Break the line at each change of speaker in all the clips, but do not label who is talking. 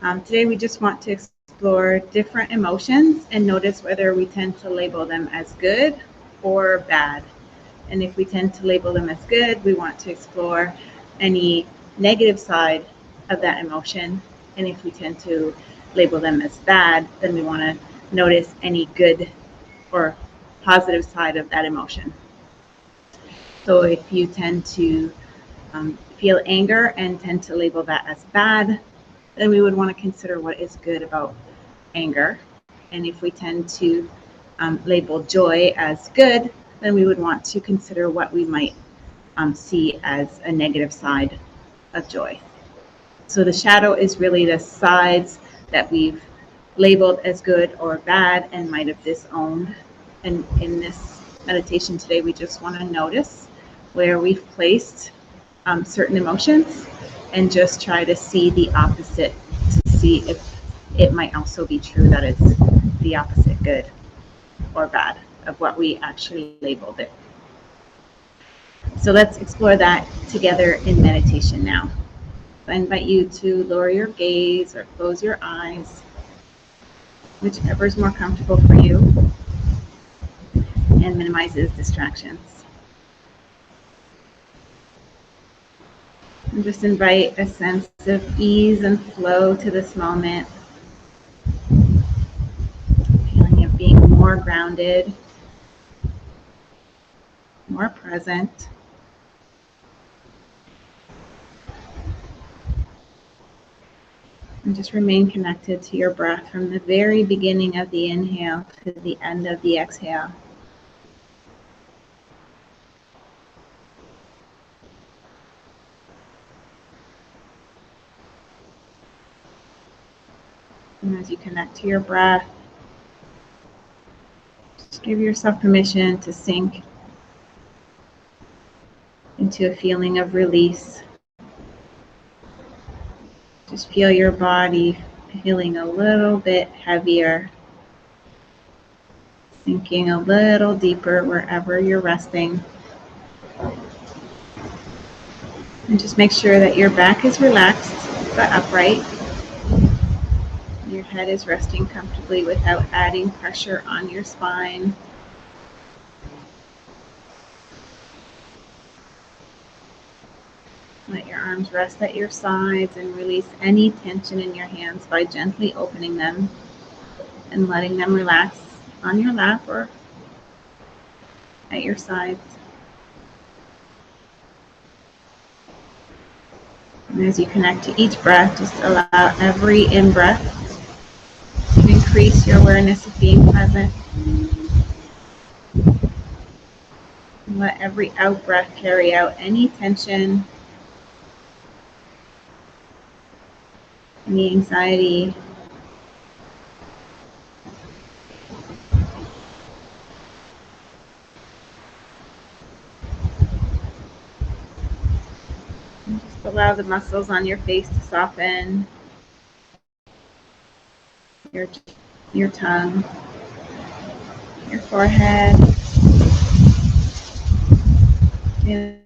Today we just want to explore different emotions and notice whether we tend to label them as good or bad. And if we tend to label them as good, we want to explore any negative side of that emotion. And if we tend to label them as bad, then we want to notice any good or positive side of that emotion. So if you tend to feel anger and tend to label that as bad, then we would want to consider what is good about anger. And if we tend to label joy as good, then we would want to consider what we might see as a negative side of joy. So the shadow is really the sides that we've labeled as good or bad and might have disowned. And in this meditation today, we just want to notice where we've placed certain emotions and just try to see the opposite to see if it might also be true that it's the opposite, good or bad, of what we actually labeled it. So let's explore that together in meditation now. I invite you to lower your gaze or close your eyes, whichever is more comfortable for you and minimizes distractions. And just invite a sense of ease and flow to this moment, feeling of being more grounded, more present. And just remain connected to your breath from the very beginning of the inhale to the end of the exhale. And as you connect to your breath, just give yourself permission to sink into a feeling of release. Just feel your body feeling a little bit heavier, sinking a little deeper wherever you're resting. And just make sure that your back is relaxed but upright. Your head is resting comfortably without adding pressure on your spine. Let your arms rest at your sides and release any tension in your hands by gently opening them and letting them relax on your lap or at your sides. And as you connect to each breath, just allow every in-breath to increase your awareness of being present. And let every out-breath carry out any tension, any anxiety, and just allow the muscles on your face to soften, your tongue, your forehead, and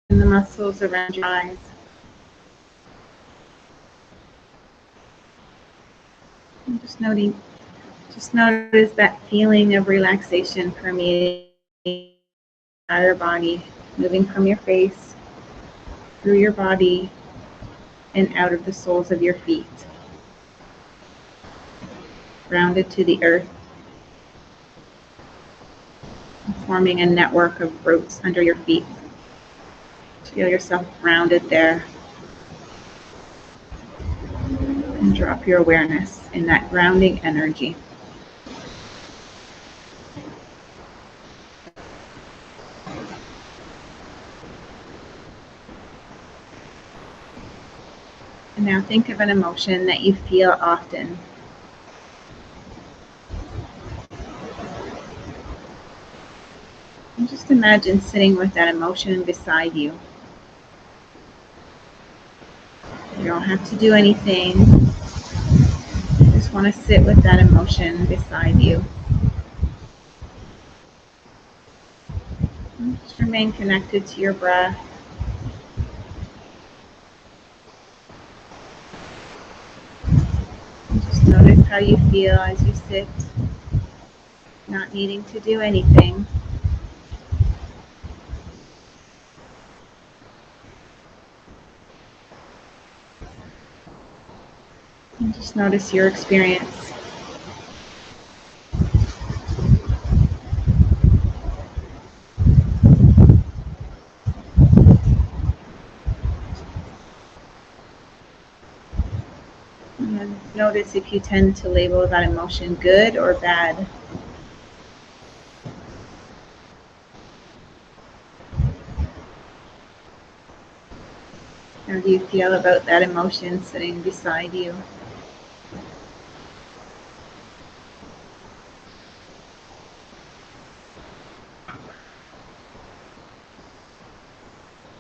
the muscles around your eyes. And just notice that feeling of relaxation permeating your entire body, moving from your face, through your body, and out of the soles of your feet, grounded to the earth, forming a network of roots under your feet. Feel yourself grounded there, and drop your awareness in that grounding energy. And now think of an emotion that you feel often. And just imagine sitting with that emotion beside you. You don't have to do anything. You just want to sit with that emotion beside you. And just remain connected to your breath. Notice how you feel as you sit, not needing to do anything. And just notice your experience. And then notice if you tend to label that emotion good or bad. How do you feel about that emotion sitting beside you?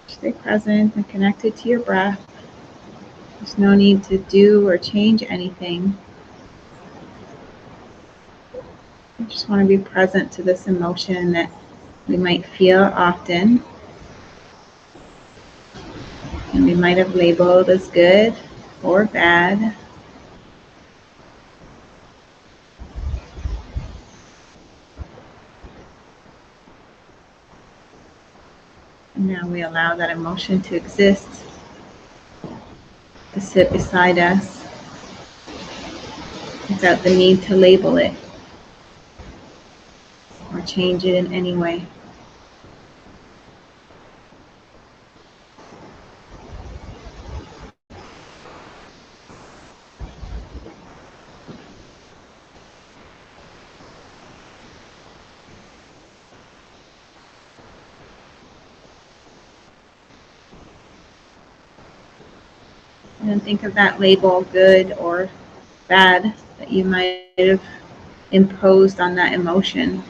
Stay present and connected to your breath. There's no need to do or change anything. You just want to be present to this emotion that we might feel often and we might have labeled as good or bad. And now we allow that emotion to exist, to sit beside us without the need to label it or change it in any way. And then think of that label, good or bad, that you might have imposed on that emotion.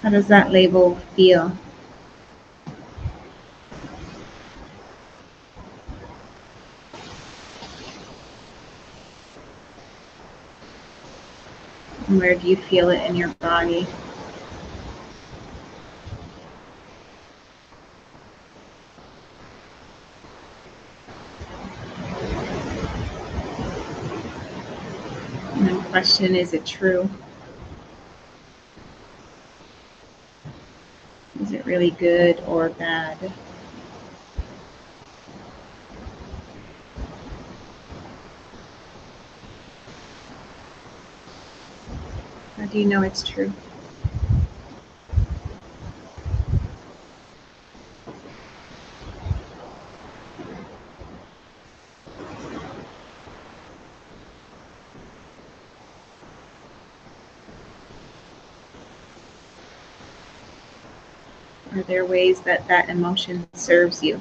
How does that label feel? And where do you feel it in your body? And then question, is it true? Is it really good or bad? How do you know it's true? Are there ways that that emotion serves you?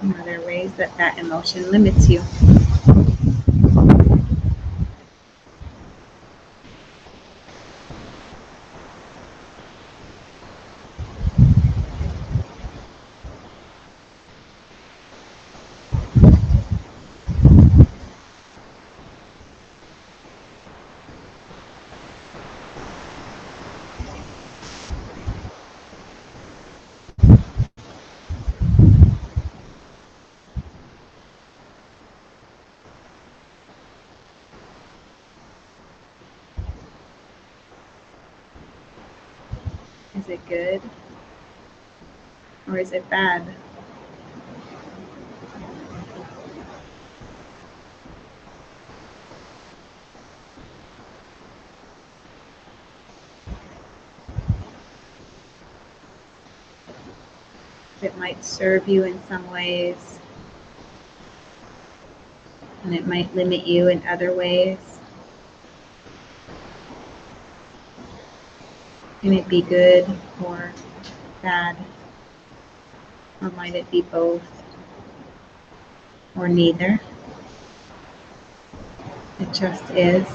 And are there ways that that emotion limits you? Is it good or is it bad? It might serve you in some ways, and it might limit you in other ways. Can it be good or bad? Or might it be both or neither? It just is.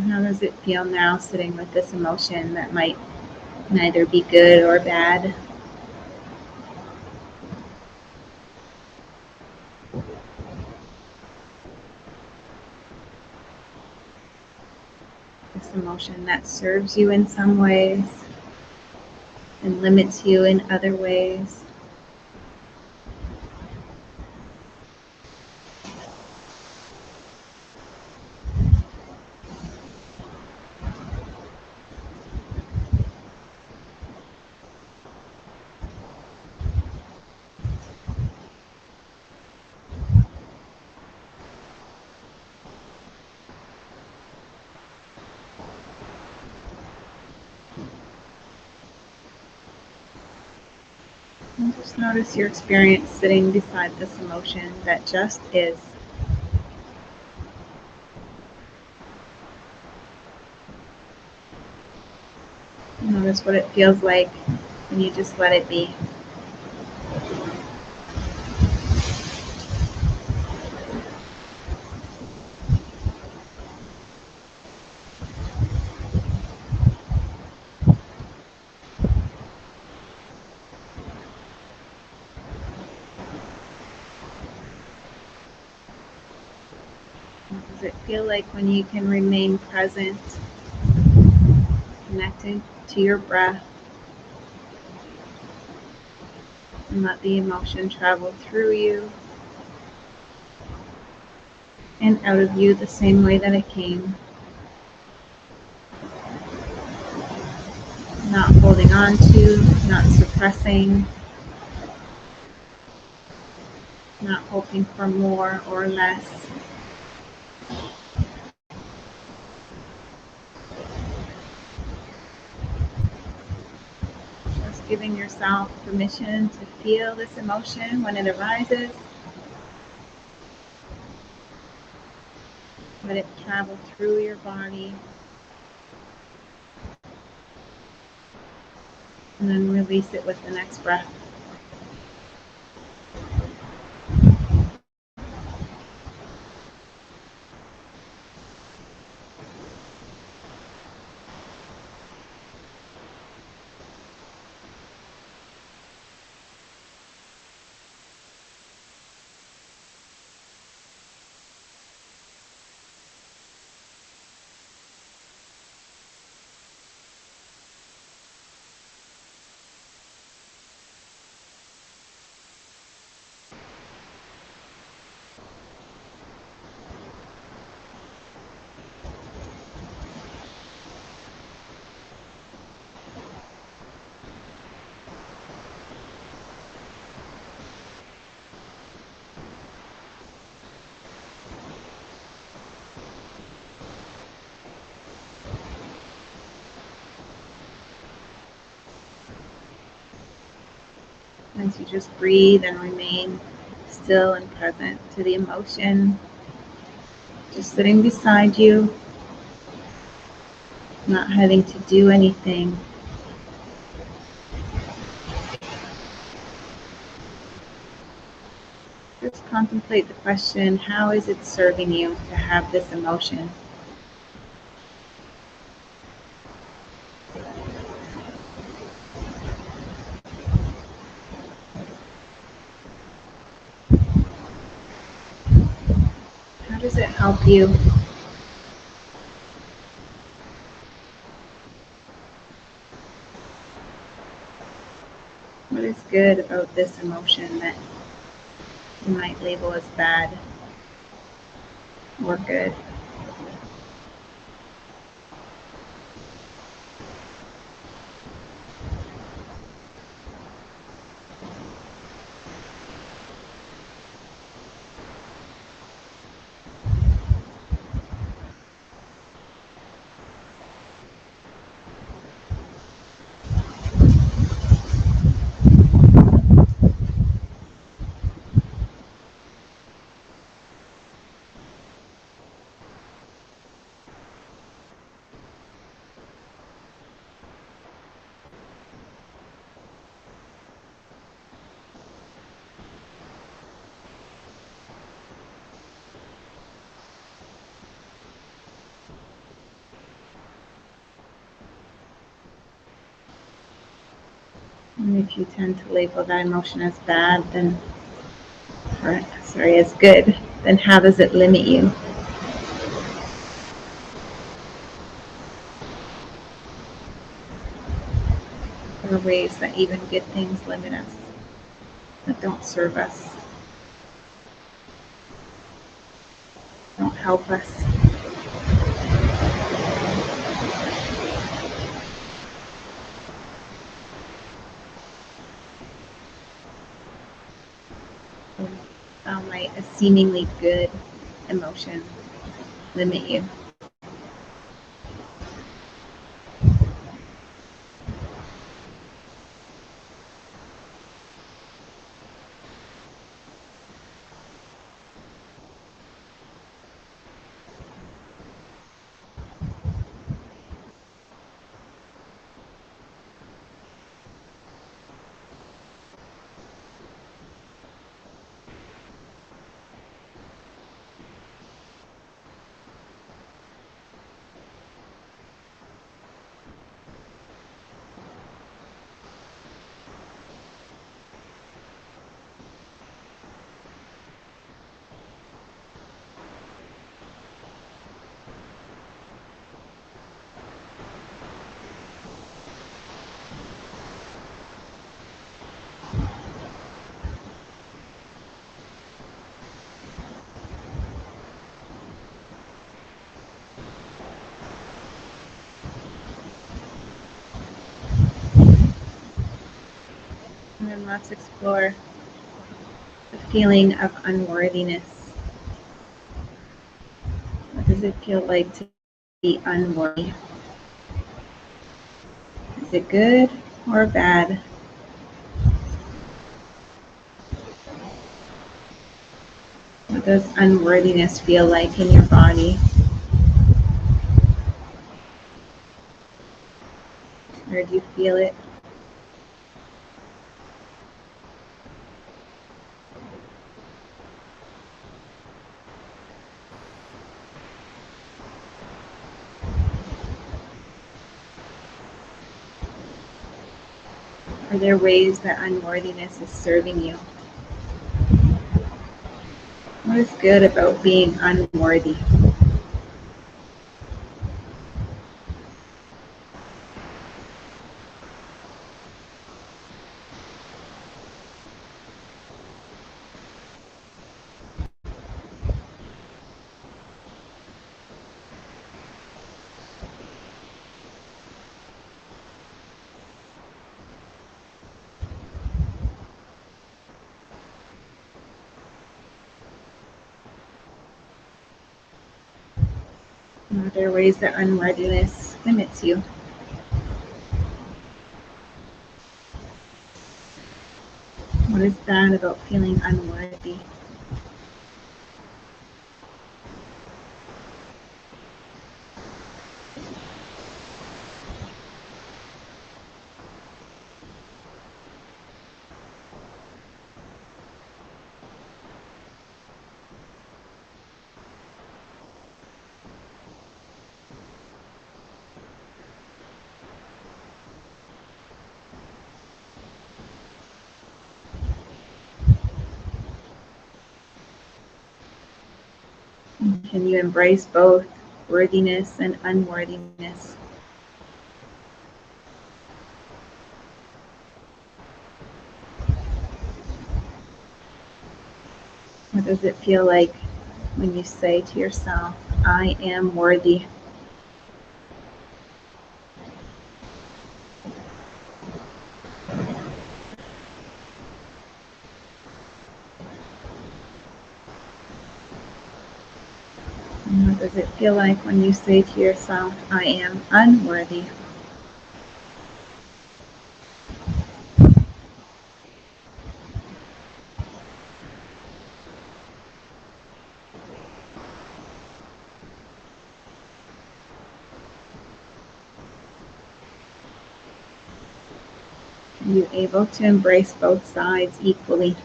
How does it feel now sitting with this emotion that might neither be good or bad? This emotion that serves you in some ways and limits you in other ways. And just notice your experience sitting beside this emotion that just is. Notice what it feels like when you just let it be. What does it feel like when you can remain present, connected to your breath, and let the emotion travel through you and out of you the same way that it came? Not holding on to, not suppressing, not hoping for more or less. Just giving yourself permission to feel this emotion when it arises. Let it travel through your body. And then release it with the next breath. As you just breathe and remain still and present to the emotion, just sitting beside you, not having to do anything. Just contemplate the question, how is it serving you to have this emotion? How does it help you? What is good about this emotion that you might label as bad or good? And if you tend to label that emotion as bad, then, as good, then how does it limit you? There are ways that even good things limit us, that don't serve us, don't help us. How might a seemingly good emotion limit you? And then let's explore the feeling of unworthiness. What does it feel like to be unworthy? Is it good or bad? What does unworthiness feel like in your body? Where do you feel it? Are there ways that unworthiness is serving you? What is good about being unworthy? Are there ways that unworthiness limits you? What is bad about feeling unworthy? Can you embrace both worthiness and unworthiness? What does it feel like when you say to yourself, I am worthy? And what does it feel like when you say to yourself, I am unworthy? Are you able to embrace both sides equally?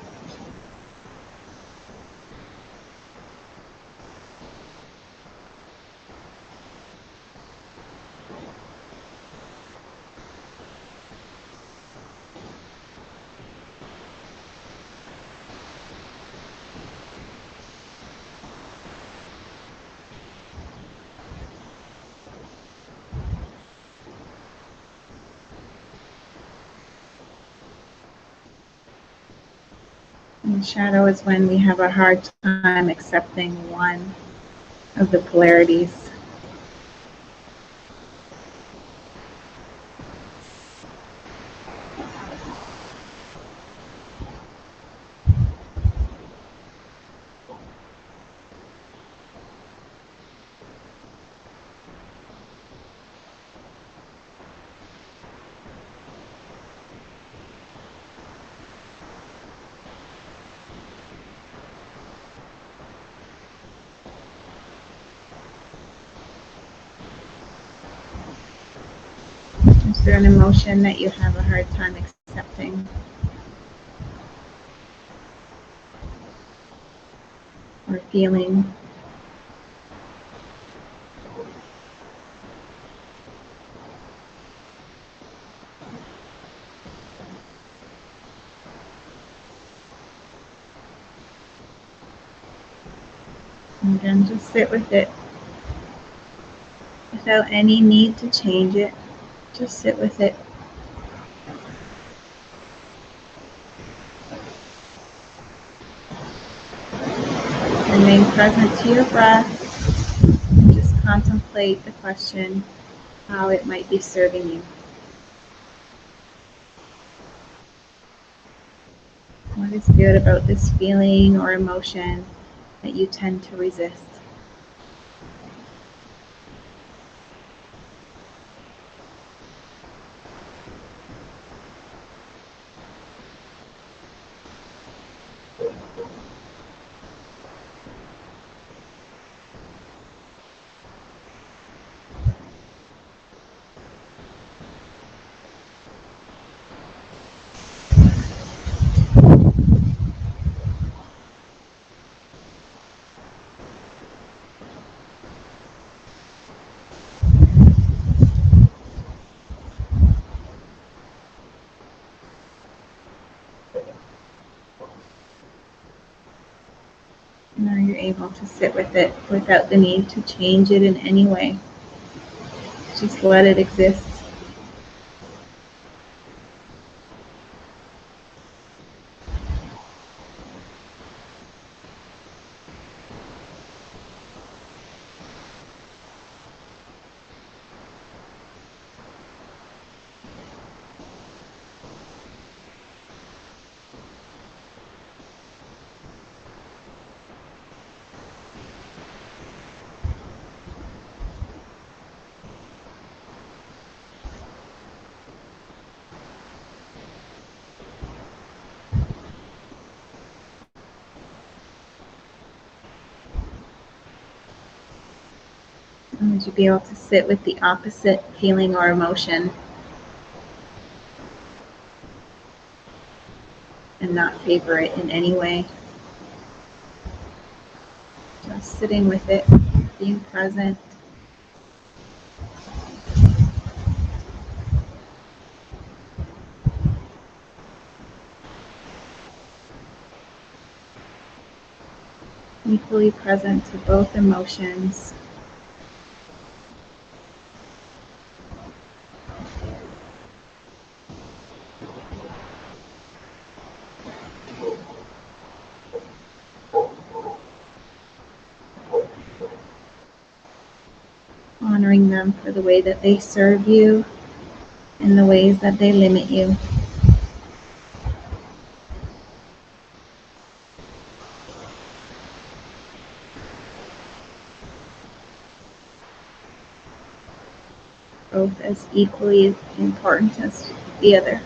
And shadow is when we have a hard time accepting one of the polarities. Is there an emotion that you have a hard time accepting or feeling? And again, just sit with it without any need to change it. Just sit with it. Remain present to your breath. And just contemplate the question, how it might be serving you. What is good about this feeling or emotion that you tend to resist? Now you're able to sit with it without the need to change it in any way. Just let it exist. And would you be able to sit with the opposite feeling or emotion and not favor it in any way? Just sitting with it, being present. Equally present to both emotions. Honoring them for the way that they serve you and the ways that they limit you. Both as equally important as the other.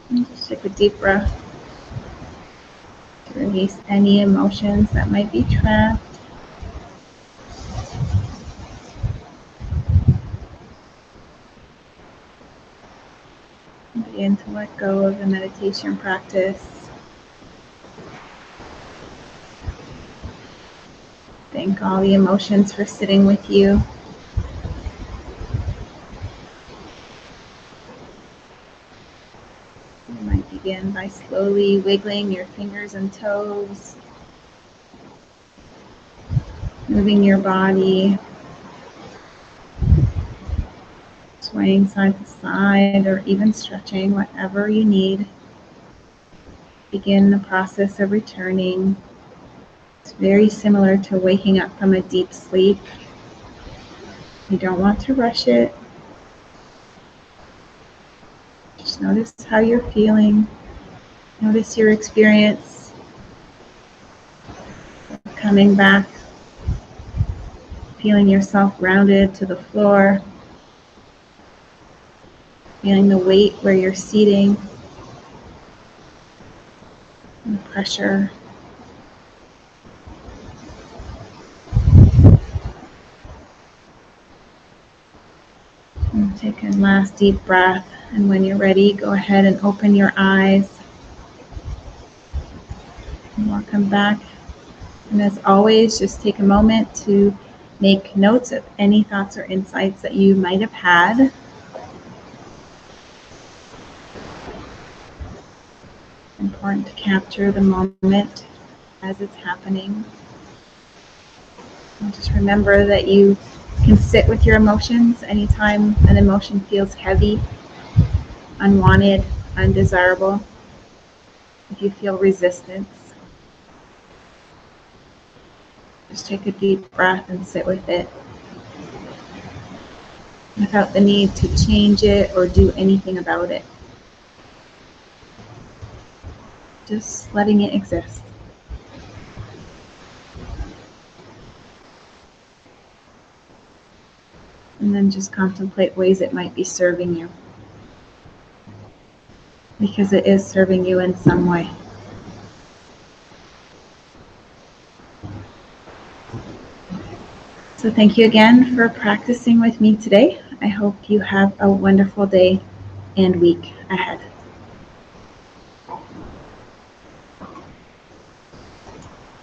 And just take a deep breath to release any emotions that might be trapped. And begin to let go of the meditation practice. Thank all the emotions for sitting with you. begin by slowly wiggling your fingers and toes, moving your body, swaying side to side, or even stretching, whatever you need. Begin the process of returning. It's very similar to waking up from a deep sleep. You don't want to rush it. Just notice how you're feeling. Notice your experience. Coming back, feeling yourself grounded to the floor. Feeling the weight where you're seating. And the pressure. And take a last deep breath. And when you're ready, go ahead and open your eyes. And welcome back. And as always, just take a moment to make notes of any thoughts or insights that you might have had. Important to capture the moment as it's happening. And just remember that you can sit with your emotions anytime an emotion feels heavy, unwanted, undesirable. If you feel resistance, just take a deep breath and sit with it without the need to change it or do anything about it. Just letting it exist. And then just contemplate ways it might be serving you. Because it is serving you in some way. So thank you again for practicing with me today. I hope you have a wonderful day and week ahead.